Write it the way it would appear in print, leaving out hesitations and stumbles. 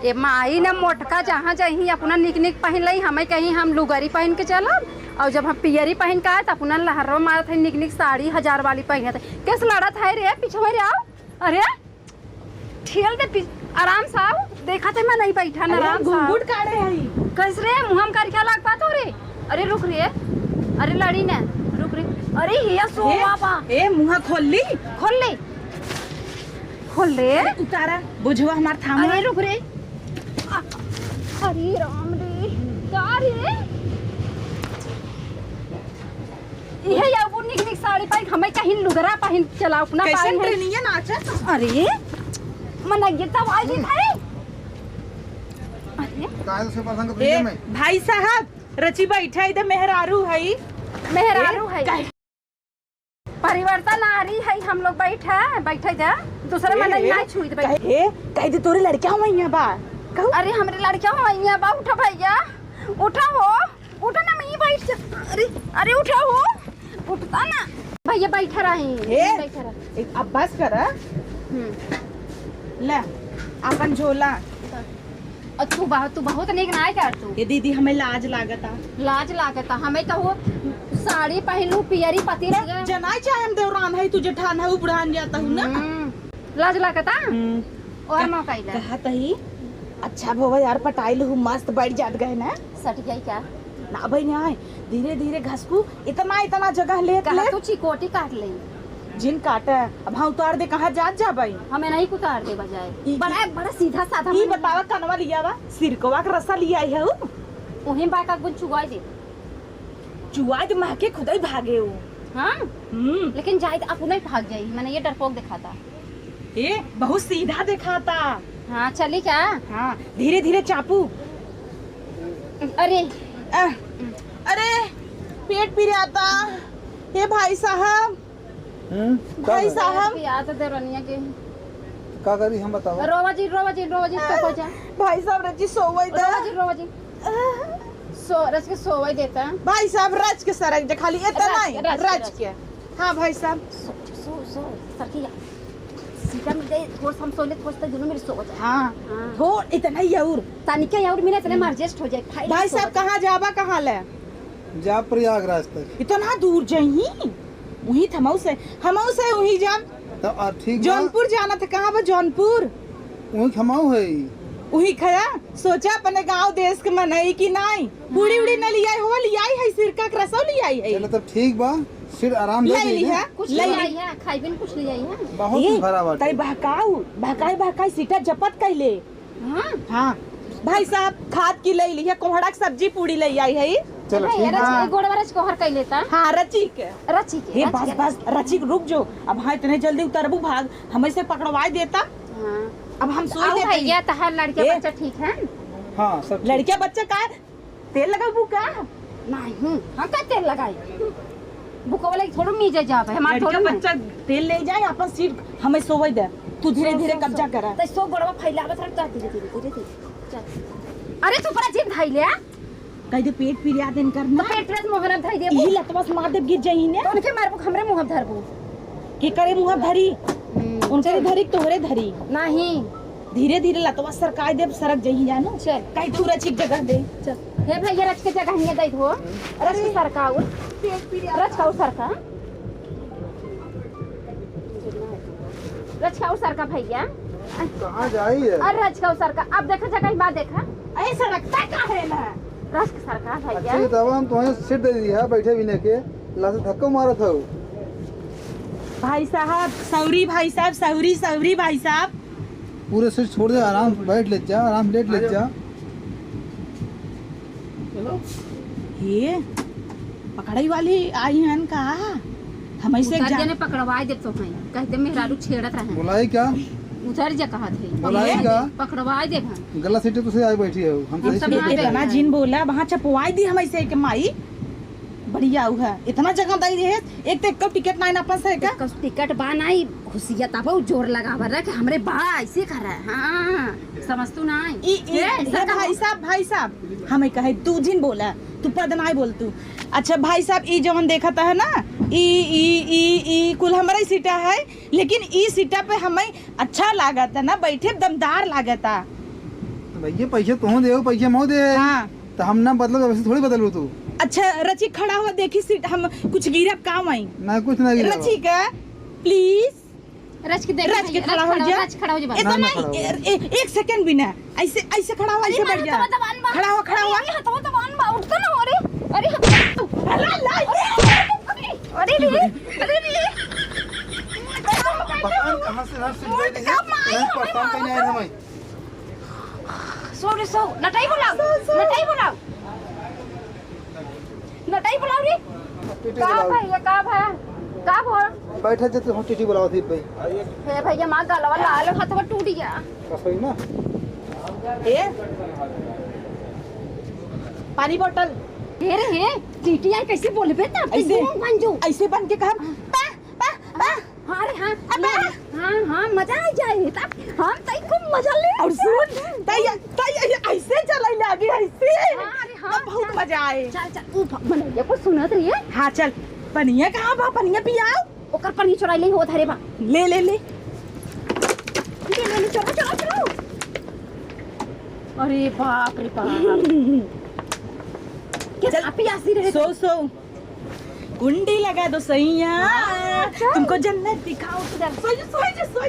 ए माई ना मोटका जहाँ जही अपना निक निक पहन ली, हमें कहीं हम लुगरी पहन के चलब और जब हम पियरी पहन के आए तो अपना लहरों मारत है निक निक साड़ी 1000 वाली पहन थे। कैसे लड़त है रे पीछे रे आओ, अरे ठेल दे आराम से आओ, देखा थे मैं नहीं बैठा ना आराम से घुंघट काढ़े है कैसे रे मुँह कर क्या लग पाता रे, अरे रुक रे, अरे लड़ी ना रुक रे, अरे ये सोवा बा ए मुँह खोल ली खोल रे उतारा बुझवा हमार थाम। अरे रुक रे, अरे राम रे का रे ये या वो निक निक साड़ी पहन हमें कहीं लुगरा पहन चला अपना कैसे ट्रेनिंग है नाचा। अरे मन ये तब आई थी भाई, अरे काहे से पसंद के में भाई साहब रची बैठा इधर मेहरारू है परिवर्तन आ रही है, हम लोग बैठे जा दूसरे मन नहीं छुई दे कह दे तोरे लड़का हुआ बा कहू। अरे हमरे लड़का हुआ बा, उठा भैया उठा हो, उठा ना मैं बैठ जा, अरे उठा हो, उठता ना भैया बैठा रही अब बस कर ले अपन झोला। तू बहुत निक ना कर तू। ये दीदी हमें लाज लागता हमें तो वो साड़ी पहनू पियरी पति जनाई चाहे हम देवरान है तुझे ठान है उपड़ान जाता हूँ ना लाज लागता और मौका कहता ही अच्छा भोवा यार पटाइल हूँ मस्त बैठ जात गए ना सट जाई क्या ना भाई नहीं धीरे धीरे घसकू इतना जगह ले तू चिकोटी काट ले जिन काटा अब हाँ उतार दे कहाँ जात जा भाई हमें नहीं उतार दे बजाय बड़ा सीधा साधा ये बतावा कनवा लिया वा सिरकवा का रसा लिया है उन्हें बाका गुन चुगाई दे चुआई तो महके खुद ही भागे हो। हाँ लेकिन जाए तो अपने भाग जाई, मैंने ये डरपोक दिखाता ये बहुत सीधा दिखाता। हाँ चली क्या हाँ धीरे धीरे चापू। अरे अरे पेट पी आता ये भाई साहब याद दे रनिया के का करी हम बताओ। रोवा जी तो जा भाई साहब रजी सोवई दे रोवा जी रच के सोवई देता भाई साहब रच के सरक खाली इतना ही रच के। हाँ भाई साहब सरकी सीधा में दे थोड़ा हम सोले थोड़ा दोनों मेरे सो जाए। हाँ थोड़ा इतना ही और तानिका यार मेरा इतने मार्जेस्ट हो जाए। भाई साहब कहाँ जाबा कहाँ ले जा प्रयागराज तक इतना दूर जाही वही थमाऊ से वही जा तो ठीक जौनपुर जाना था। कहाँ बा जौनपुर वही खमाऊ है वही खया सोचा अपने गांव देश के मनई की नहीं पूरी उड़ी न लियाई हो लियाई है सिरका का रसो लियाई है। चलो तब ठीक बा फिर आराम ले ली है कुछ ले आई है खाइबिन कुछ ले आई है बहुत भरा बात तई बहकाई सीटा जपत कैले। हाँ भाई साहब खाद की ले ली है कोहड़ा की सब्जी पूरी ले आई है। चलो ठीक है गोड़वरच को हर कई लेता। हाँ रची के हे बस रची रुक जो अब हाँ इतने जल्दी उतरबू भाग हमें से पकड़वाई देता। अब हम सोच लेते भैया तहार लड़के बच्चा ठीक है। हाँ सब लड़किया बच्चा का तेल लगाबू का नहीं हम का तेल लगाई बुको वाले थोड़ा मीजे जाब है हमार थोड़ा बच्चा तेल ले जाए अपन सीट हमें सोवई दे तू धीरे धीरे कब्जा करा तो सो गोड़वा फैलावत रह धीरे चल। अरे तू बड़ा जिद धाई ले कह दे पेट पीरिया दिन करना तो पेट पेट मोहरा धाई दे यही लतवा मार दे गिर जाई ने तो उनके मारबो हमरे मुंह धरबो की करे मुंह धरी उनके धरी तोहरे धरी नहीं धीरे धीरे लतवा सरकाई दे सरक जही जानो चल कई तू रची जगह दे चल हे भैया रच के जगह हिया दई हो रच के सरकाऊ पेट पीरिया रच काऊ सरका रच काऊ सरका भैया कहाँ जाई है अरे रच काऊ सरका अब देखा जगह बात देखा ऐसा रखता का है ना रच के सरका भैया अच्छी तब हम तुम्हें सीट दे दी है बैठे भी के लासे धक्का मारा था भाई साहब सौरी भाई साहब सौरी भाई साहब पूरे सीट छोड़ दे आराम बैठ ले जा आराम लेट ले जा। ये पकड़ाई वाली आई हैं का हमें से ने पकड़वाए दे तो हैं कहते मेहरारू छेड़त रहे बुलाई क्या उधर जा कहा थे बुलाई क्या पकड़वाए दे गला सीट तुझे आई बैठी है हम सब यहाँ इतना जिन बोला वहाँ चपवाई दी हमें से के माई बढ़िया है इतना जगह दई रहे एक तो एक टिकट नहीं अपन से का टिकट बा नहीं घुसिया तब जोर लगावर रहा कि हमरे बा ऐसे कर रहा है। हाँ समझ तू नहीं भाई साहब हमें कहे तू जिन बोला तू पद नहीं बोल तू। अच्छा भाई साहब ई जवन देखा था है ना ई कुल हमारा सीटा है लेकिन ई सीटा पे हमें अच्छा लागत है ना बैठे दमदार लागत है तो भैया पैसे तू दे पैसे मो दे हाँ तो हम ना बदलो वैसे थोड़ी बदलू तू अच्छा रची खड़ा हुआ देखी सीट हम कुछ गिरब काम आई ना कुछ ना गिरा रची का प्लीज रच के देख रच के खड़ा हो जा रच खड़ा हो जा बस। इतना ना, खड़ा हो जा। एक सेकंड भी ना ऐसे ऐसे खड़ा हुआ ऐसे बैठ जा खड़ा हुआ हथवा दबान बा उठ ना हो रे अरे अरे रे अरे रे पता कहां से नर्स ले दी है परेशान करने आए हमें सो नटाई बुलाओ रे का भैया का बोल बैठे जे तू टीटी बुलाओ थी भाई हे भैया मां गलवा लाल हथवा टूट गया कसई ना ए पानी बोतल हे रे हे टीटिया कैसे बोलबे त ऐसे बन जो ऐसे बन के कहा हां रे हां मजा आ जाए तब हम तई खूब मजा ले और सुन तई ऐसे चलाई लागी ऐसे अरे हां बहुत मजा आए चल बनैया को सुनत रही है हाँ चल पनिया कहाँ बा पनिया पियाओ ओकर पनी चुराई ले होत हरे बा ले चलो अरे बाप रे बाप चल पियासी रहे सो कुंडी लगा दो सैया तुमको जन्नत दिखाओ सो